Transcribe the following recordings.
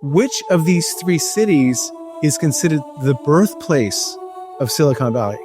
which of these three cities is considered the birthplace of Silicon Valley?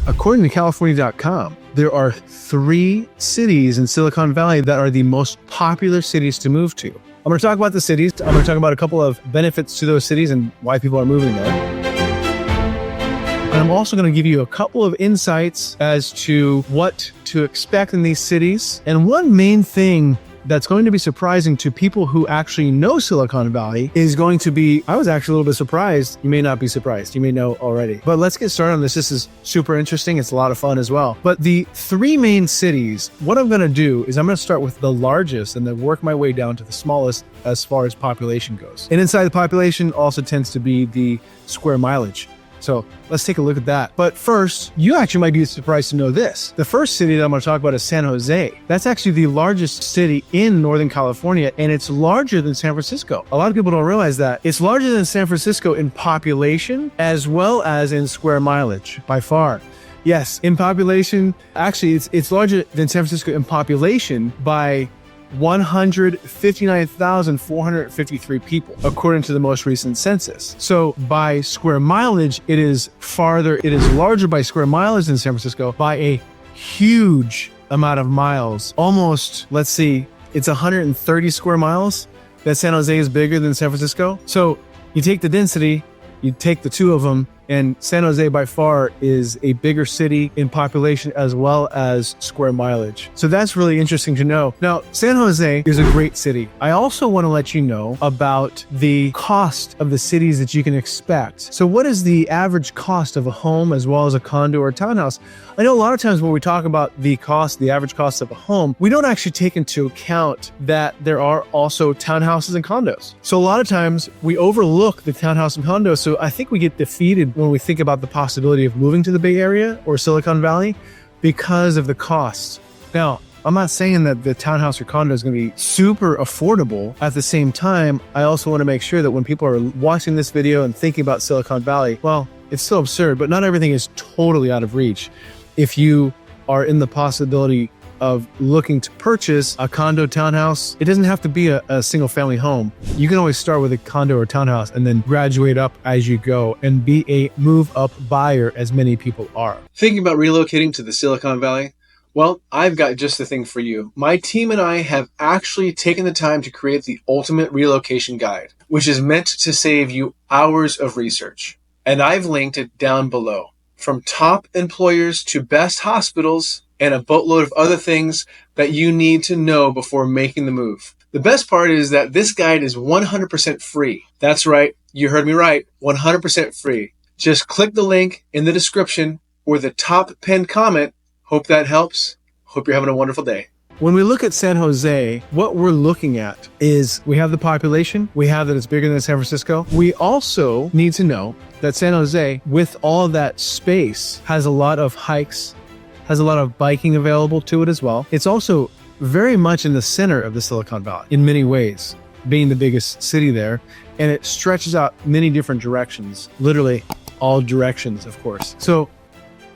According to California.com, there are 3 cities in Silicon Valley that are the most popular cities to move to. I'm going to talk about the cities. I'm going to talk about a couple of benefits to those cities and why people are moving there. And I'm also going to give you a couple of insights as to what to expect in these cities. And one main thing that's going to be surprising to people who actually know Silicon Valley is going to be, I was actually a little bit surprised. You may not be surprised. You may know already. But let's get started on this. This is super interesting. It's a lot of fun as well. But the 3 main cities, what I'm going to do is I'm going to start with the largest and then work my way down to the smallest as far as population goes. And inside the population also tends to be the square mileage. So let's take a look at that. But first, you actually might be surprised to know this. The first city that I'm going to talk about is San Jose. That's actually the largest city in Northern California, and it's larger than San Francisco. A lot of people don't realize that. It's larger than San Francisco in population as well as in square mileage by far. Yes, in population, actually it's larger than San Francisco in population by 159,453 people, according to the most recent census. So by square mileage, it is larger by square mileage than San Francisco by a huge amount of miles. Almost, let's see, it's 130 square miles that San Jose is bigger than San Francisco. So you take the density, you take the 2 of them, and San Jose by far is a bigger city in population as well as square mileage. So that's really interesting to know. Now, San Jose is a great city. I also want to let you know about the cost of the cities that you can expect. So what is the average cost of a home as well as a condo or a townhouse? I know a lot of times when we talk about the average cost of a home, we don't actually take into account that there are also townhouses and condos. So a lot of times we overlook the townhouse and condos. So I think we get defeated when we think about the possibility of moving to the Bay Area or Silicon Valley because of the costs. Now, I'm not saying that the townhouse or condo is going to be super affordable. At the same time, I also want to make sure that when people are watching this video and thinking about Silicon Valley, well, it's still absurd, but not everything is totally out of reach. If you are in the possibility of looking to purchase a condo townhouse, it doesn't have to be a single family home. You can always start with a condo or townhouse and then graduate up as you go and be a move up buyer, as many people are. Thinking about relocating to the Silicon Valley? Well, I've got just the thing for you. My team and I have actually taken the time to create the ultimate relocation guide, which is meant to save you hours of research. And I've linked it down below. From top employers to best hospitals, and a boatload of other things that you need to know before making the move. The best part is that this guide is 100% free. That's right, you heard me right, 100% free. Just click the link in the description or the top pinned comment. Hope that helps. Hope you're having a wonderful day. When we look at San Jose, what we're looking at is we have the population, we have that it's bigger than San Francisco. We also need to know that San Jose, with all of that space, has a lot of hikes, has a lot of biking available to it as well. It's also very much in the center of the Silicon Valley in many ways, being the biggest city there, and it stretches out many different directions, literally all directions, of course. So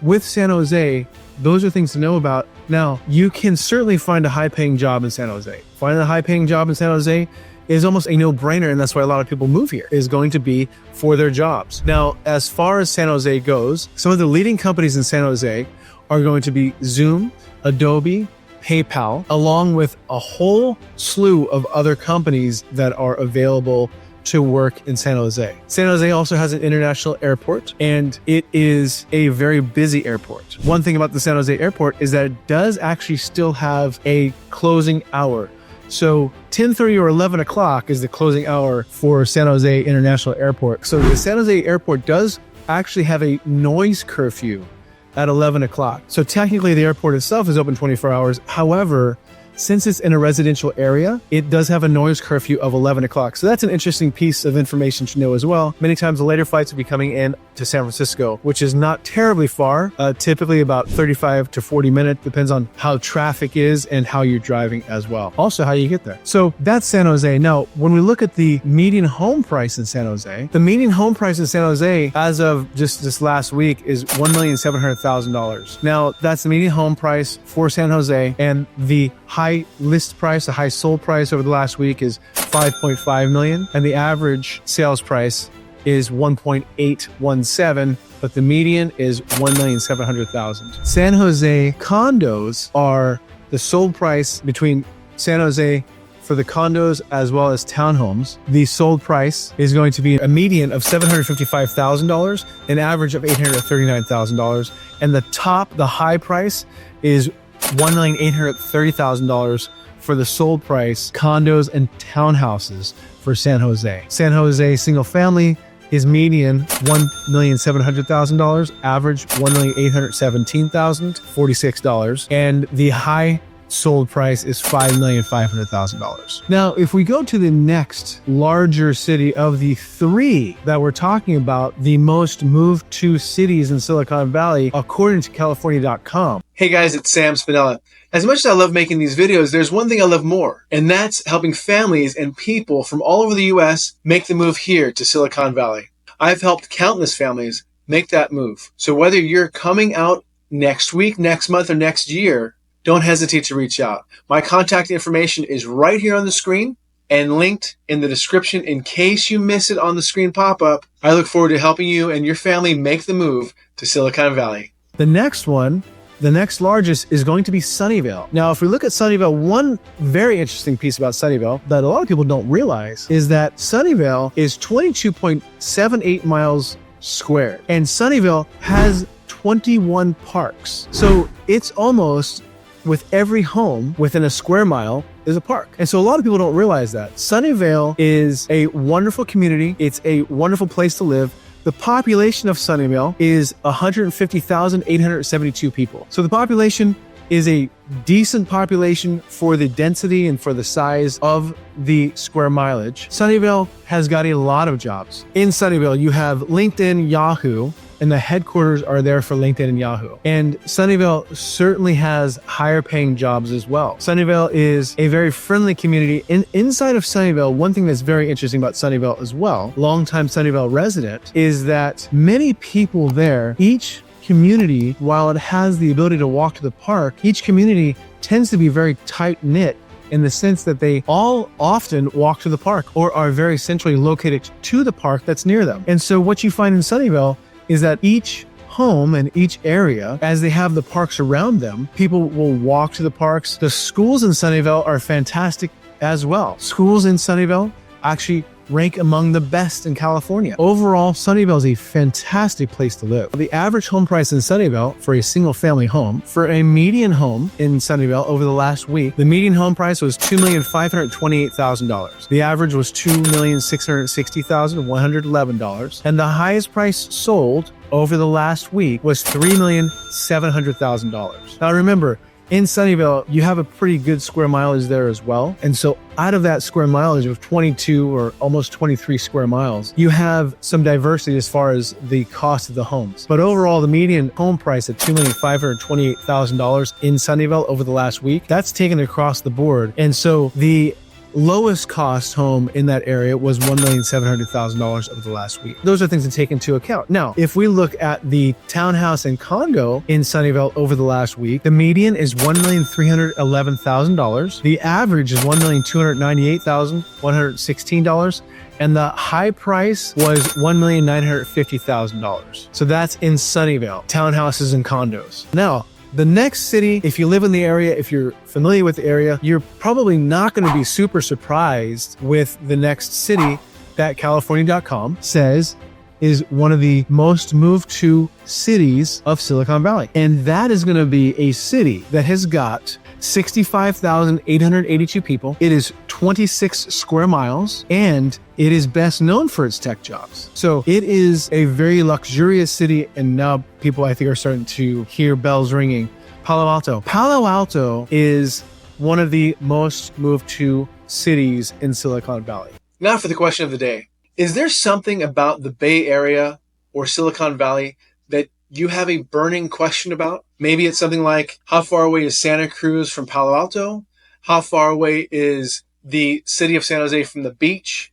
with San Jose, those are things to know about. Now, you can certainly find a high-paying job in San Jose. Finding a high-paying job in San Jose is almost a no-brainer, and that's why a lot of people move here, is going to be for their jobs. Now, as far as San Jose goes, some of the leading companies in San Jose are going to be Zoom, Adobe, PayPal, along with a whole slew of other companies that are available to work in San Jose. San Jose also has an international airport, and it is a very busy airport. One thing about the San Jose airport is that it does actually still have a closing hour. So 10:30 or 11 o'clock is the closing hour for San Jose International Airport. So the San Jose airport does actually have a noise curfew at 11 o'clock. So technically the airport itself is open 24 hours. However, since it's in a residential area, it does have a noise curfew of 11 o'clock. So that's an interesting piece of information to know as well. Many times the later flights will be coming in to San Francisco, which is not terribly far, typically about 35 to 40 minutes, depends on how traffic is and how you're driving as well. Also how you get there. So that's San Jose. Now, when we look at the median home price in San Jose, the median home price in San Jose as of just this last week is $1,700,000. Now, that's the median home price for San Jose, and the high high list price, the high sold price over the last week is 5.5 million, and the average sales price is 1.817, but the median is 1,700,000. San Jose condos are the sold price between San Jose for the condos as well as townhomes. The sold price is going to be a median of $755,000, an average of $839,000, and the high price is $1,830,000 for the sold price condos and townhouses for San Jose. San Jose single family is median $1,700,000, average $1,817,046, and the high sold price is $5,500,000. Now, if we go to the next larger city of the three that we're talking about, the most moved to cities in Silicon Valley, according to California.com. Hey guys, it's Sam Spinella. As much as I love making these videos, there's one thing I love more, and that's helping families and people from all over the US make the move here to Silicon Valley. I've helped countless families make that move. So whether you're coming out next week, next month, or next year, don't hesitate to reach out. My contact information is right here on the screen and linked in the description in case you miss it on the screen pop-up. I look forward to helping you and your family make the move to Silicon Valley. The next one, the next largest, is going to be Sunnyvale. Now, if we look at Sunnyvale, one very interesting piece about Sunnyvale that a lot of people don't realize is that Sunnyvale is 22.78 miles square, and Sunnyvale has 21 parks. So it's almost with every home within a square mile is a park. And so a lot of people don't realize that. Sunnyvale is a wonderful community. It's a wonderful place to live. The population of Sunnyvale is 150,872 people. So the population is a decent population for the density and for the size of the square mileage. Sunnyvale has got a lot of jobs. In Sunnyvale, you have LinkedIn, Yahoo, and the headquarters are there for LinkedIn and Yahoo. And Sunnyvale certainly has higher paying jobs as well. Sunnyvale is a very friendly community. Inside of Sunnyvale, one thing that's very interesting about Sunnyvale as well, longtime Sunnyvale resident, is that many people there, each community, while it has the ability to walk to the park, each community tends to be very tight-knit in the sense that they all often walk to the park or are very centrally located to the park that's near them. And so what you find in Sunnyvale is that each home and each area, as they have the parks around them, people will walk to the parks. The schools in Sunnyvale are fantastic as well. Schools in Sunnyvale actually rank among the best in California. Overall, Sunnyvale is a fantastic place to live. The average home price in Sunnyvale for a single family home, for a median home in Sunnyvale over the last week, the median home price was $2,528,000. The average was $2,660,111. And the highest price sold over the last week was $3,700,000. Now remember, in Sunnyvale, you have a pretty good square mileage there as well. And so out of that square mileage of 22 or almost 23 square miles, you have some diversity as far as the cost of the homes. But overall, the median home price at $2,528,000 in Sunnyvale over the last week, that's taken across the board. And so the lowest cost home in that area was $1,700,000 over the last week. Those are things to take into account. Now, if we look at the townhouse and condo in Sunnyvale over the last week, the median is $1,311,000. The average is $1,298,116. And the high price was $1,950,000. So that's in Sunnyvale, townhouses and condos. Now, the next city, if you live in the area, if you're familiar with the area, you're probably not going to be super surprised with the next city that California.com says is one of the most moved to cities of Silicon Valley. And that is going to be a city that has got 65,882 people. It is 26 square miles, and it is best known for its tech jobs. So it is a very luxurious city, and now people, I think, are starting to hear bells ringing. Palo Alto. Palo Alto is one of the most moved to cities in Silicon Valley. Now for the question of the day. Is there something about the Bay Area or Silicon Valley that you have a burning question about? Maybe it's something like, how far away is Santa Cruz from Palo Alto? How far away is the city of San Jose from the beach?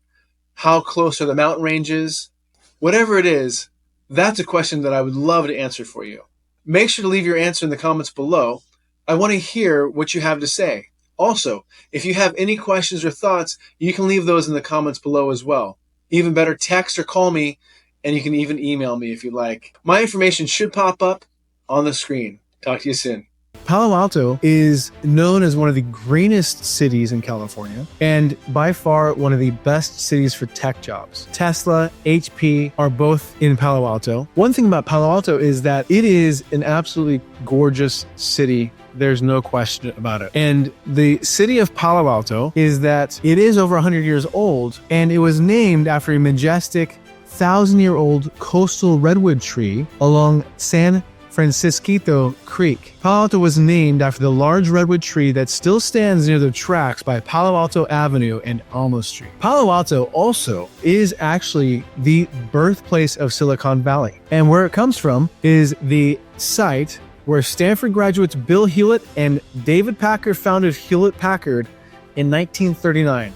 How close are the mountain ranges? Whatever it is, that's a question that I would love to answer for you. Make sure to leave your answer in the comments below. I want to hear what you have to say. Also, if you have any questions or thoughts, you can leave those in the comments below as well. Even better, text or call me, and you can even email me if you like. My information should pop up on the screen. Talk to you soon. Palo Alto is known as one of the greenest cities in California and by far one of the best cities for tech jobs. Tesla, HP are both in Palo Alto. One thing about Palo Alto is that it is an absolutely gorgeous city. There's no question about it. And the city of Palo Alto is that it is over 100 years old, and it was named after a majestic 1,000-year-old coastal redwood tree along San Francisquito Creek. Palo Alto was named after the large redwood tree that still stands near the tracks by Palo Alto Avenue and Alma Street. Palo Alto also is actually the birthplace of Silicon Valley. And where it comes from is the site where Stanford graduates Bill Hewlett and David Packard founded Hewlett-Packard in 1939.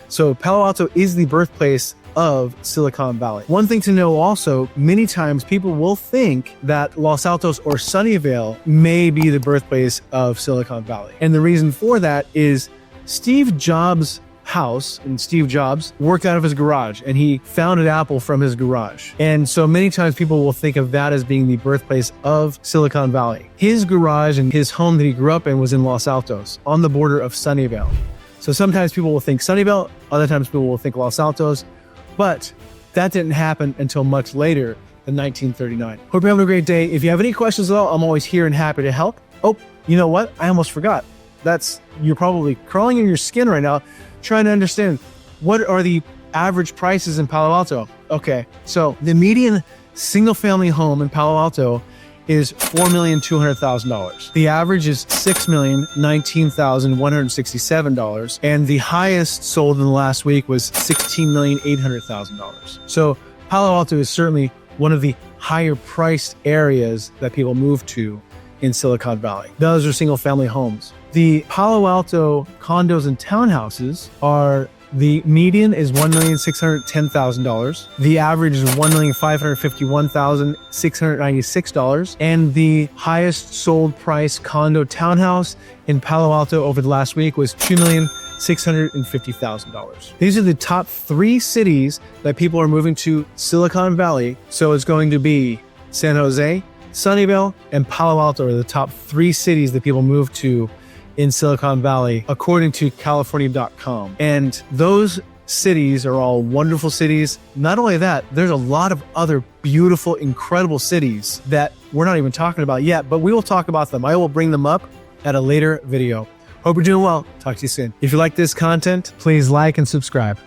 So Palo Alto is the birthplace of Silicon Valley. One thing to know also, many times people will think that Los Altos or Sunnyvale may be the birthplace of Silicon Valley. And the reason for that is Steve Jobs' house, and Steve Jobs worked out of his garage, and he founded Apple from his garage. And so many times people will think of that as being the birthplace of Silicon Valley. His garage and his home that he grew up in was in Los Altos, on the border of Sunnyvale. So sometimes people will think Sunnyvale, other times people will think Los Altos, but that didn't happen until much later than 1939. Hope you're having a great day. If you have any questions at all, I'm always here and happy to help. Oh, you know what? I almost forgot. You're probably crawling in your skin right now, trying to understand what are the average prices in Palo Alto. Okay, so the median single-family home in Palo Alto is $4,200,000. The average is $6,019,167, and the highest sold in the last week was $16,800,000. So Palo Alto is certainly one of the higher priced areas that people move to in Silicon Valley. Those are single-family homes. The Palo Alto condos and townhouses the median is $1,610,000. The average is $1,551,696. And the highest sold price condo townhouse in Palo Alto over the last week was $2,650,000. These are the top 3 cities that people are moving to Silicon Valley. So it's going to be San Jose, Sunnyvale, and Palo Alto are the top 3 cities that people move to in Silicon Valley, according to California.com. And those cities are all wonderful cities. Not only that, there's a lot of other beautiful, incredible cities that we're not even talking about yet, but we will talk about them. I will bring them up at a later video. Hope you're doing well. Talk to you soon. If you like this content, please like and subscribe.